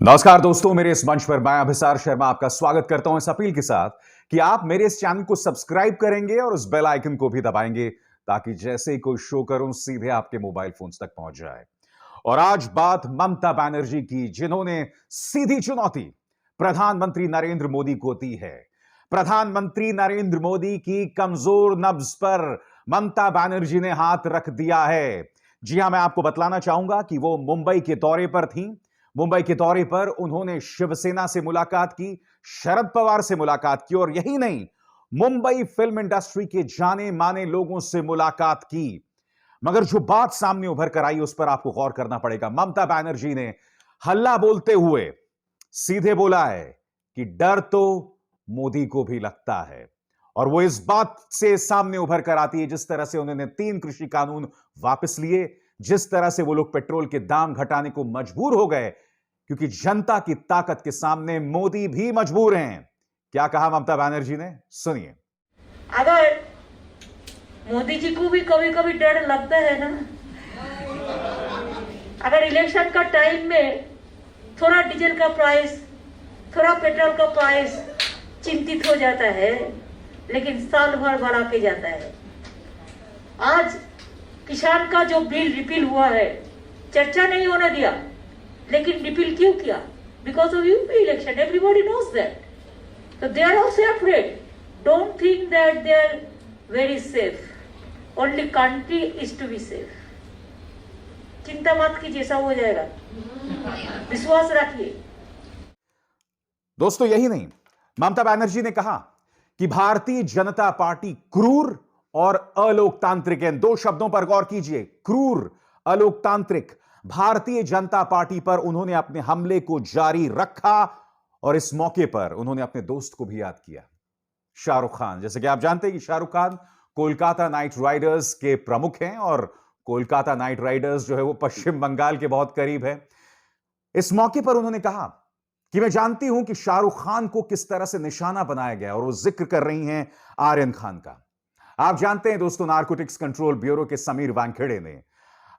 नमस्कार दोस्तों, मेरे इस मंच पर मैं अभिसार शर्मा आपका स्वागत करता हूं इस अपील के साथ कि आप मेरे इस चैनल को सब्सक्राइब करेंगे और उस बेल आइकन को भी दबाएंगे ताकि जैसे ही कोई शो करूं सीधे आपके मोबाइल फोन्स तक पहुंच जाए। और आज बात ममता बनर्जी की, जिन्होंने सीधी चुनौती प्रधानमंत्री नरेंद्र मोदी को दी है। प्रधानमंत्री नरेंद्र मोदी की कमजोर नब्ज पर ममता बनर्जी ने हाथ रख दिया है। जी हां, मैं आपको बतलाना चाहूंगा कि वो मुंबई के दौरे पर थी। मुंबई के दौरे पर उन्होंने शिवसेना से मुलाकात की, शरद पवार से मुलाकात की और यही नहीं, मुंबई फिल्म इंडस्ट्री के जाने माने लोगों से मुलाकात की। मगर जो बात सामने उभर कर आई उस पर आपको गौर करना पड़ेगा। ममता बनर्जी ने हल्ला बोलते हुए सीधे बोला है कि डर तो मोदी को भी लगता है। और वो इस बात से सामने उभर कर आती है जिस तरह से उन्होंने 3 कृषि कानून वापस लिए, जिस तरह से वो लोग पेट्रोल के दाम घटाने को मजबूर हो गए, क्योंकि जनता की ताकत के सामने मोदी भी मजबूर हैं। क्या कहा ममता बनर्जी ने, सुनिए। अगर मोदी जी को भी कभी कभी डर लगता है ना, अगर इलेक्शन का टाइम में थोड़ा डीजल का प्राइस, थोड़ा पेट्रोल का प्राइस चिंतित हो जाता है, लेकिन साल भर बढ़ा के जाता है। आज किसान का जो बिल रिपील हुआ है, चर्चा नहीं होने दिया, लेकिन रिपील क्यों किया? Because of UP election, everybody knows that. So they are also afraid. Don't think that they are very safe. Only country is to be safe. चिंता मत कीजिए, सब हो जाएगा, विश्वास रखिए। दोस्तों, यही नहीं, ममता बनर्जी ने कहा कि भारतीय जनता पार्टी क्रूर और अलोकतांत्रिक है। इन 2 शब्दों पर गौर कीजिए, क्रूर, अलोकतांत्रिक। भारतीय जनता पार्टी पर उन्होंने अपने हमले को जारी रखा और इस मौके पर उन्होंने अपने दोस्त को भी याद किया, शाहरुख खान। जैसे कि आप जानते हैं कि शाहरुख खान कोलकाता नाइट राइडर्स के प्रमुख हैं और कोलकाता नाइट राइडर्स जो है वो पश्चिम बंगाल के बहुत करीब है। इस मौके पर उन्होंने कहा कि मैं जानती हूं कि शाहरुख खान को किस तरह से निशाना बनाया गया, और वो जिक्र कर रही हैं आर्यन खान का। आप जानते हैं दोस्तों, नारकोटिक्स कंट्रोल ब्यूरो के समीर वानखेड़े ने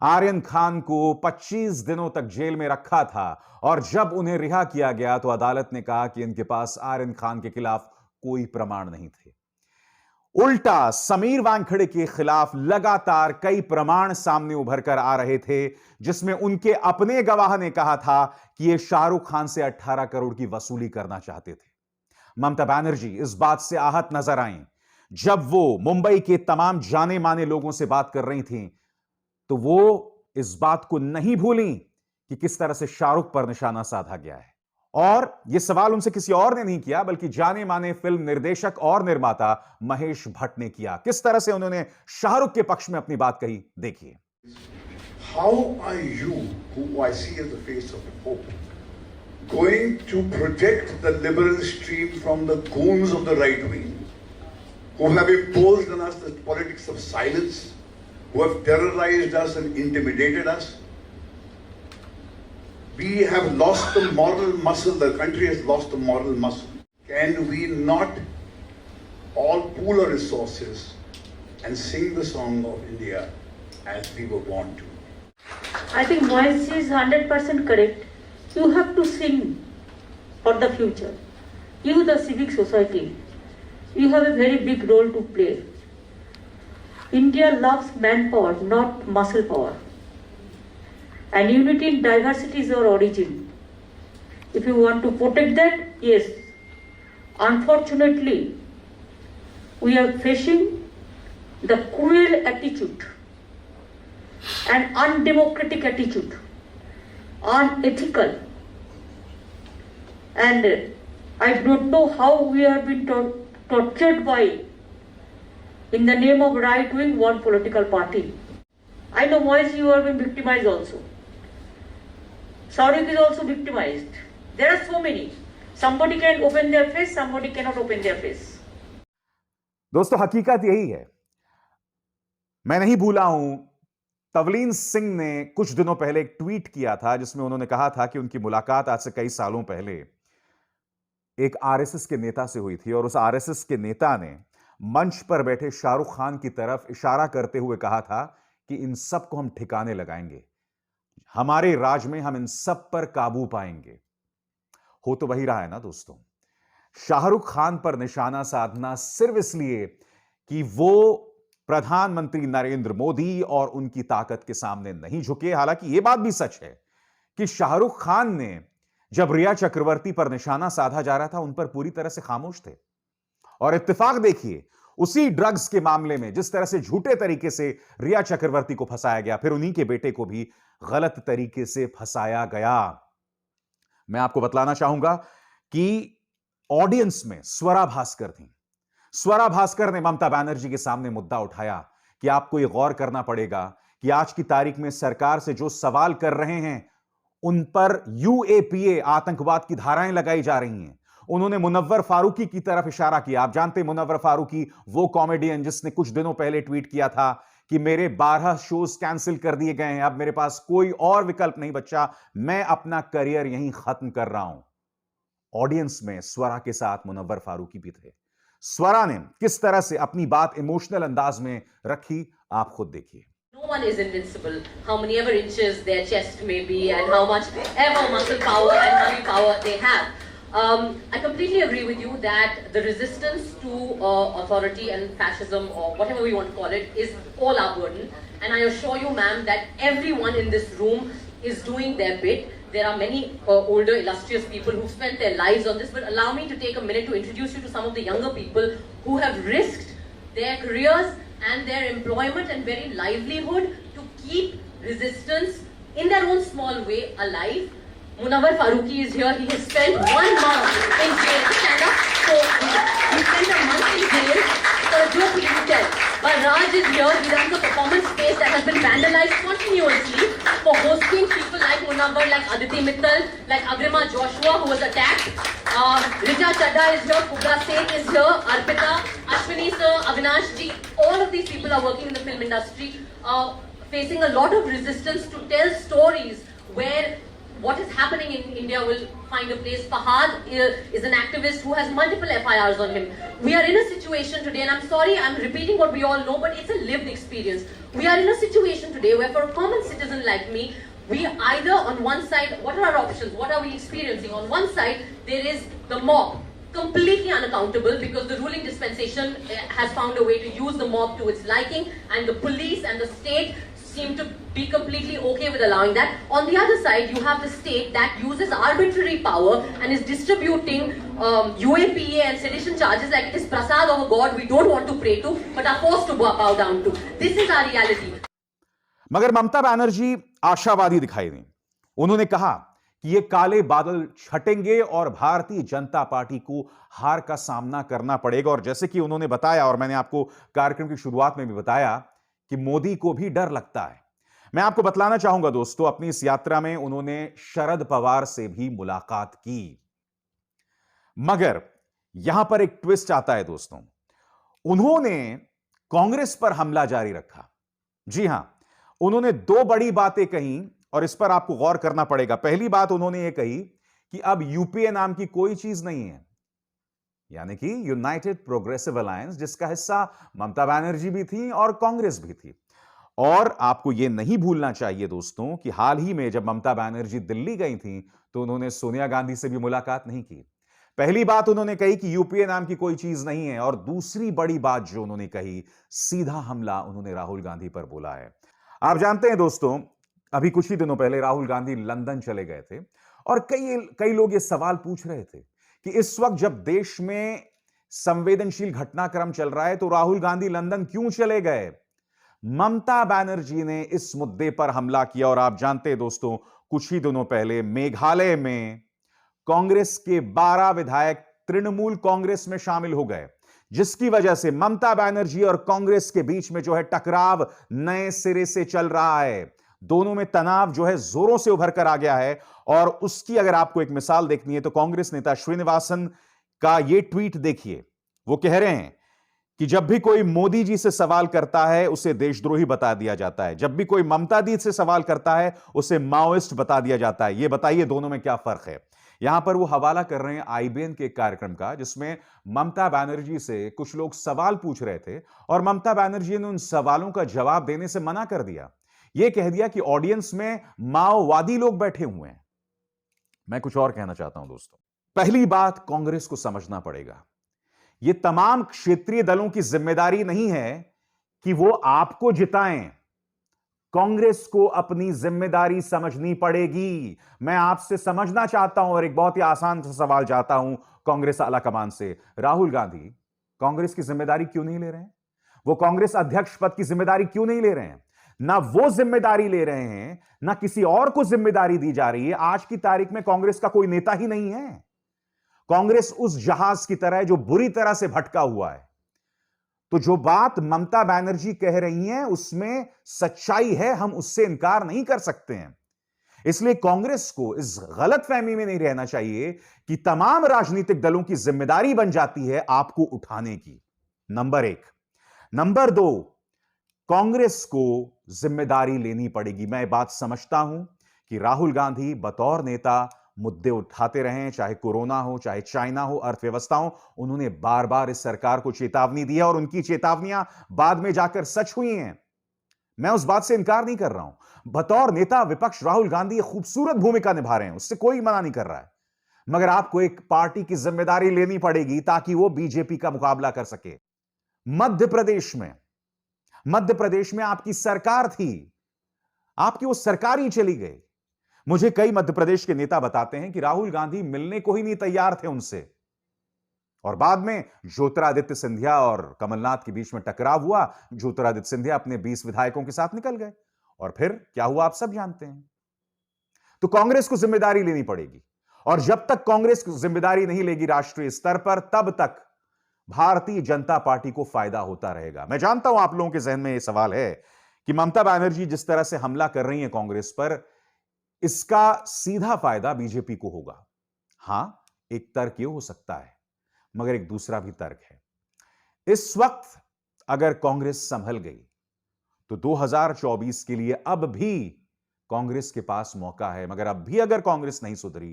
आर्यन खान को 25 दिनों तक जेल में रखा था, और जब उन्हें रिहा किया गया तो अदालत ने कहा कि इनके पास आर्यन खान के खिलाफ कोई प्रमाण नहीं थे। उल्टा समीर वानखेड़े के खिलाफ लगातार कई प्रमाण सामने उभर कर आ रहे थे, जिसमें उनके अपने गवाह ने कहा था कि ये शाहरुख खान से 18 करोड़ की वसूली करना चाहते थे। ममता बनर्जी इस बात से आहत नजर आईं जब वो मुंबई के तमाम जाने माने लोगों से बात कर रही थीं, तो वो इस बात को नहीं भूली कि किस तरह से शाहरुख पर निशाना साधा गया है। और यह सवाल उनसे किसी और ने नहीं किया, बल्कि जाने माने फिल्म निर्देशक और निर्माता महेश भट्ट ने किया। किस तरह से उन्होंने शाहरुख के पक्ष में अपनी बात कही, देखिए। How are you, who I see as the face of hope, going to protect the liberal stream from the goons of the right wing, who have imposed on us the politics of silence, who have terrorized us and intimidated us? We have lost the moral muscle. The country has lost the moral muscle. Can we not all pool our resources and sing the song of India as we were born to? I think Moise is 100% correct. You have to sing for the future. You, the civic society, you have a very big role to play. India loves manpower, not muscle power. And unity in diversity is our origin. If you want to protect that, yes. Unfortunately, we are facing the cruel attitude and undemocratic attitude, unethical. And I don't know how we have been tortured by, in the name of right wing, one political party. I know Moise, you have been victimized also. Shahrukh is also victimized. There are so many. Somebody can open their face, somebody cannot open their face. दोस्तों, हकीकत यही है। मैं नहीं भूला हूं, तवलीन सिंह ने कुछ दिनों पहले एक ट्वीट किया था जिसमें उन्होंने कहा था कि उनकी मुलाकात आज से कई सालों पहले एक आरएसएस के नेता से हुई थी, और उस आरएसएस के नेता ने मंच पर बैठे शाहरुख खान की तरफ इशारा करते हुए कहा था कि इन सबको हम ठिकाने लगाएंगे, हमारे राज में हम इन सब पर काबू पाएंगे। हो तो वही रहा है ना दोस्तों। शाहरुख खान पर निशाना साधना सिर्फ इसलिए कि वो प्रधानमंत्री नरेंद्र मोदी और उनकी ताकत के सामने नहीं झुके। हालांकि यह बात भी सच है कि शाहरुख खान ने जब रिया चक्रवर्ती पर निशाना साधा जा रहा था उन पर पूरी तरह से खामोश थे। और इत्तेफाक देखिए, उसी ड्रग्स के मामले में जिस तरह से झूठे तरीके से रिया चक्रवर्ती को फंसाया गया, फिर उन्हीं के बेटे को भी गलत तरीके से फंसाया गया। मैं आपको बतलाना चाहूंगा कि ऑडियंस में स्वरा भास्कर थी। स्वरा भास्कर ने ममता बनर्जी के सामने मुद्दा उठाया कि आपको यह गौर करना पड़ेगा कि आज की तारीख में सरकार से जो सवाल कर रहे हैं उन पर यूएपीए आतंकवाद की धाराएं लगाई जा रही हैं। उन्होंने मुनव्वर फारूकी की तरफ इशारा किया। आप जानते हैं मुनव्वर फारूकी वो कॉमेडियन जिसने कुछ दिनों पहले ट्वीट किया था कि मेरे 12 शोज कैंसिल कर दिए गए हैं, अब मेरे पास कोई और विकल्प नहीं बचा, मैं अपना करियर यहीं खत्म कर रहा हूं। ऑडियंस में स्वरा के साथ मुनव्वर फारूकी भी थे। स्वरा ने किस तरह से अपनी बात इमोशनल अंदाज में रखी, आप खुद देखिए। No one is invincible. How many ever inches their chest may be, and how much ever muscle power and money power they have. I completely agree with you that the resistance to authority and fascism, or whatever we want to call it, is all our burden. And I assure you, ma'am, that everyone in this room is doing their bit. There are many older, illustrious people who've spent their lives on this. But allow me to take a minute to introduce you to some of the younger people who have risked their careers and their employment and very livelihood to keep resistance in their own small way alive. Munawwar Farooqi is here. He has spent 1 month in jail. Stand up. So he spent a month in jail for a joke he didn't tell. But Raj is here. He runs a performance space that has been vandalized continuously for hosting people like Munawwar, like Aditi Mittal, like Agrima Joshua, who was attacked. Rija Chadha is here. Kubra Seth is here. Arpita, Ashwini sir, Avinash ji. All of these people are working in the film industry, facing a lot of resistance to tell stories where what is happening in India will find a place. Fahad is an activist who has multiple FIRs on him. We are in a situation today, and I'm sorry, I'm repeating what we all know, but it's a lived experience. We are in a situation today where for a common citizen like me, we either on one side, what are our options? What are we experiencing? On one side, there is the mob, completely unaccountable because the ruling dispensation has found a way to use the mob to its liking, and the police and the state seem to be completely okay with allowing that. On the other side, you have the state that uses arbitrary power and is distributing UAPA and sedition charges like it is prasad of a god we don't want to pray to but are forced to bow down to. This is our reality. मगर ममता बनर्जी आशावादी दिखाई दी। उन्होंने कहा कि ये काले बादल छटेंगे और भारतीय जनता पार्टी को हार का सामना करना पड़ेगा। और जैसे कि उन्होंने बताया, और मैंने आपको कार्यक्रम की शुरुआत में भी बताया, कि मोदी को भी डर लगता है। मैं आपको बतलाना चाहूंगा दोस्तों, अपनी इस यात्रा में उन्होंने शरद पवार से भी मुलाकात की। मगर यहां पर एक ट्विस्ट आता है दोस्तों, उन्होंने कांग्रेस पर हमला जारी रखा। जी हां, उन्होंने 2 बड़ी बातें कही और इस पर आपको गौर करना पड़ेगा। पहली बात उन्होंने यह कही कि अब यूपीए नाम की कोई चीज नहीं है, यानी कि यूनाइटेड प्रोग्रेसिव अलायंस, जिसका हिस्सा ममता बनर्जी भी थी और कांग्रेस भी थी। और आपको यह नहीं भूलना चाहिए दोस्तों कि हाल ही में जब ममता बनर्जी दिल्ली गई थी तो उन्होंने सोनिया गांधी से भी मुलाकात नहीं की। पहली बात उन्होंने कही कि यूपीए नाम की कोई चीज नहीं है, और दूसरी बड़ी बात जो उन्होंने कही, सीधा हमला उन्होंने राहुल गांधी पर बोला है। आप जानते हैं दोस्तों, अभी कुछ ही दिनों पहले राहुल गांधी लंदन चले गए थे और कई लोग ये सवाल पूछ रहे थे कि इस वक्त जब देश में संवेदनशील घटनाक्रम चल रहा है तो राहुल गांधी लंदन क्यों चले गए। ममता बनर्जी ने इस मुद्दे पर हमला किया। और आप जानते हैं दोस्तों, कुछ ही दिनों पहले मेघालय में कांग्रेस के 12 विधायक तृणमूल कांग्रेस में शामिल हो गए, जिसकी वजह से ममता बनर्जी और कांग्रेस के बीच में जो है टकराव नए सिरे से चल रहा है। दोनों में तनाव जो है जोरों से उभर कर आ गया है। और उसकी अगर आपको एक मिसाल देखनी है तो कांग्रेस नेता श्रीनिवासन का यह ट्वीट देखिए। वो कह रहे हैं कि जब भी कोई मोदी जी से सवाल करता है उसे देशद्रोही बता दिया जाता है, जब भी कोई ममता दी से सवाल करता है उसे माओइस्ट बता दिया जाता है। यह बताइए दोनों में क्या फर्क है। यहां पर वो हवाला कर रहे हैं आईबीएन के कार्यक्रम का, जिसमें ममता बनर्जी से कुछ लोग सवाल पूछ रहे थे और ममता बनर्जी ने उन सवालों का जवाब देने से मना कर दिया। यह कह दिया कि ऑडियंस में माओवादी लोग बैठे हुए हैं। मैं कुछ और कहना चाहता हूं दोस्तों, पहली बात कांग्रेस को समझना पड़ेगा, यह तमाम क्षेत्रीय दलों की जिम्मेदारी नहीं है कि वो आपको जिताएं। कांग्रेस को अपनी जिम्मेदारी समझनी पड़ेगी। मैं आपसे समझना चाहता हूं और एक बहुत ही आसान सा सवाल चाहता हूं कांग्रेस आलाकमान से, राहुल गांधी कांग्रेस की जिम्मेदारी क्यों नहीं ले रहे हैं? वो कांग्रेस अध्यक्ष पद की जिम्मेदारी क्यों नहीं ले रहे हैं? ना वो जिम्मेदारी ले रहे हैं, ना किसी और को जिम्मेदारी दी जा रही है। आज की तारीख में कांग्रेस का कोई नेता ही नहीं है। कांग्रेस उस जहाज की तरह है जो बुरी तरह से भटका हुआ है। तो जो बात ममता बनर्जी कह रही हैं उसमें सच्चाई है, हम उससे इनकार नहीं कर सकते हैं। इसलिए कांग्रेस को इस गलतफहमी में नहीं रहना चाहिए कि तमाम राजनीतिक दलों की जिम्मेदारी बन जाती है आपको उठाने की। नंबर एक। नंबर दो, कांग्रेस को जिम्मेदारी लेनी पड़ेगी। मैं बात समझता हूं कि राहुल गांधी बतौर नेता मुद्दे उठाते रहे हैं, चाहे कोरोना हो, चाहे चाइना हो, अर्थव्यवस्था हो। उन्होंने बार बार इस सरकार को चेतावनी दी है और उनकी चेतावनियां बाद में जाकर सच हुई हैं। मैं उस बात से इनकार नहीं कर रहा हूं। बतौर नेता विपक्ष राहुल गांधी एक खूबसूरत भूमिका निभा रहे हैं, उससे कोई मना नहीं कर रहा है। मगर आपको एक पार्टी की जिम्मेदारी लेनी पड़ेगी ताकि वो बीजेपी का मुकाबला कर सके। मध्य प्रदेश में आपकी सरकार थी, आपकी वो सरकार ही चली गई। मुझे कई मध्य प्रदेश के नेता बताते हैं कि राहुल गांधी मिलने को ही नहीं तैयार थे उनसे, और बाद में ज्योतिरादित्य सिंधिया और कमलनाथ के बीच में टकराव हुआ। ज्योतिरादित्य सिंधिया अपने 20 विधायकों के साथ निकल गए और फिर क्या हुआ आप सब जानते हैं। तो कांग्रेस को जिम्मेदारी लेनी पड़ेगी, और जब तक कांग्रेस जिम्मेदारी नहीं लेगी राष्ट्रीय स्तर पर, तब तक भारतीय जनता पार्टी को फायदा होता रहेगा। मैं जानता हूं आप लोगों के जहन में यह सवाल है कि ममता बनर्जी जिस तरह से हमला कर रही है कांग्रेस पर, इसका सीधा फायदा बीजेपी को होगा। हां, एक तर्क यह हो सकता है, मगर एक दूसरा भी तर्क है। इस वक्त अगर कांग्रेस संभल गई तो 2024 के लिए अब भी कांग्रेस के पास मौका है। मगर अब भी अगर कांग्रेस नहीं सुधरी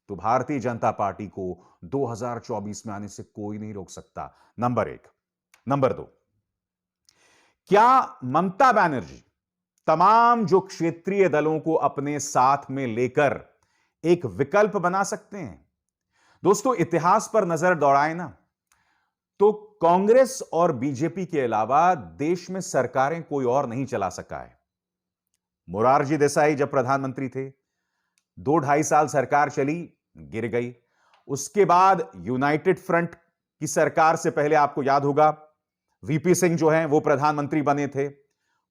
तो भारतीय जनता पार्टी को 2024 में आने से कोई नहीं रोक सकता। नंबर एक। नंबर दो, क्या ममता बनर्जी तमाम जो क्षेत्रीय दलों को अपने साथ में लेकर एक विकल्प बना सकते हैं? दोस्तों, इतिहास पर नजर दौड़ाएं ना, तो कांग्रेस और बीजेपी के अलावा देश में सरकारें कोई और नहीं चला सका है। मोरारजी देसाई जब प्रधानमंत्री थे, 2-2.5 साल सरकार चली, गिर गई। उसके बाद यूनाइटेड फ्रंट की सरकार से पहले आपको याद होगा वीपी सिंह जो हैं वो प्रधानमंत्री बने थे,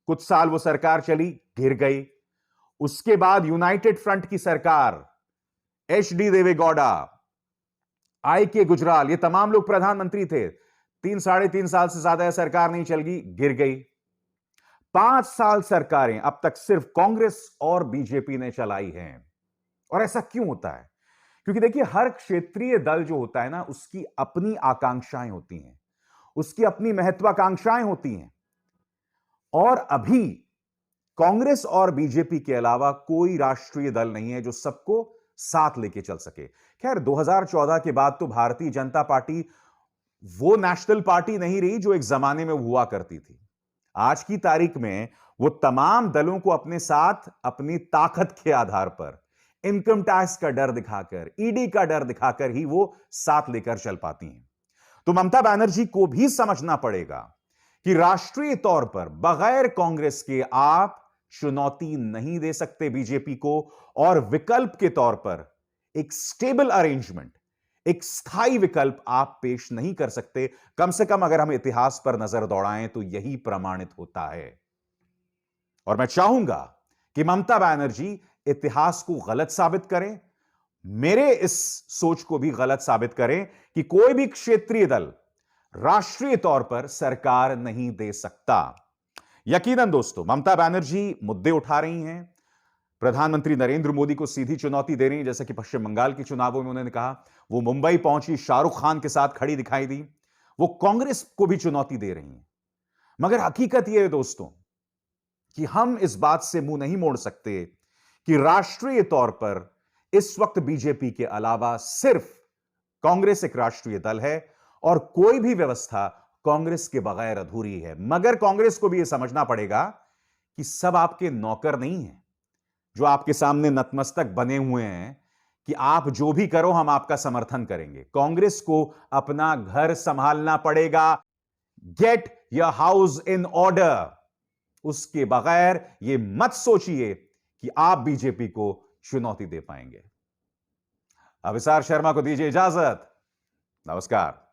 कुछ साल वो सरकार चली, गिर गई। उसके बाद यूनाइटेड फ्रंट की सरकार, एचडी देवेगौड़ा, आई.के. गुजराल, ये तमाम लोग प्रधानमंत्री थे। 3-3.5 साल से ज्यादा सरकार नहीं चल गई, गिर गई। 5 साल सरकारें अब तक सिर्फ कांग्रेस और बीजेपी ने चलाई हैं। और ऐसा क्यों होता है? क्योंकि देखिए, हर क्षेत्रीय दल जो होता है ना, उसकी अपनी आकांक्षाएं होती हैं, उसकी अपनी महत्वाकांक्षाएं होती हैं। और अभी कांग्रेस और बीजेपी के अलावा कोई राष्ट्रीय दल नहीं है जो सबको साथ लेके चल सके। खैर, 2014 के बाद तो भारतीय जनता पार्टी वो नेशनल पार्टी नहीं रही जो एक जमाने में हुआ करती थी। आज की तारीख में वो तमाम दलों को अपने साथ अपनी ताकत के आधार पर, इनकम टैक्स का डर दिखाकर, ईडी का डर दिखाकर ही वो साथ लेकर चल पाती हैं। तो ममता बनर्जी को भी समझना पड़ेगा कि राष्ट्रीय तौर पर बगैर कांग्रेस के आप चुनौती नहीं दे सकते बीजेपी को, और विकल्प के तौर पर एक स्टेबल अरेंजमेंट, एक स्थायी विकल्प आप पेश नहीं कर सकते। कम से कम अगर हम इतिहास पर नजर दौड़ाएं तो यही प्रमाणित होता है। और मैं चाहूंगा कि ममता बनर्जी इतिहास को गलत साबित करें, मेरे इस सोच को भी गलत साबित करें कि कोई भी क्षेत्रीय दल राष्ट्रीय तौर पर सरकार नहीं दे सकता। यकीनन दोस्तों, ममता बनर्जी मुद्दे उठा रही हैं, प्रधानमंत्री नरेंद्र मोदी को सीधी चुनौती दे रही हैं। जैसे कि पश्चिम बंगाल के चुनावों में उन्होंने कहा, वो मुंबई पहुंची, शाहरुख खान के साथ खड़ी दिखाई दी। वो कांग्रेस को भी चुनौती दे रही हैं। मगर हकीकत यह है दोस्तों कि हम इस बात से मुंह नहीं मोड़ सकते कि राष्ट्रीय तौर पर इस वक्त बीजेपी के अलावा सिर्फ कांग्रेस एक राष्ट्रीय दल है और कोई भी व्यवस्था कांग्रेस के बगैर अधूरी है। मगर कांग्रेस को भी यह समझना पड़ेगा कि सब आपके नौकर नहीं हैं जो आपके सामने नतमस्तक बने हुए हैं कि आप जो भी करो हम आपका समर्थन करेंगे, कांग्रेस को अपना घर संभालना पड़ेगा, get your house in order. उसके बगैर यह मत सोचिए कि आप बीजेपी को चुनौती दे पाएंगे। अभिसार शर्मा को दीजिए इजाजत। नमस्कार।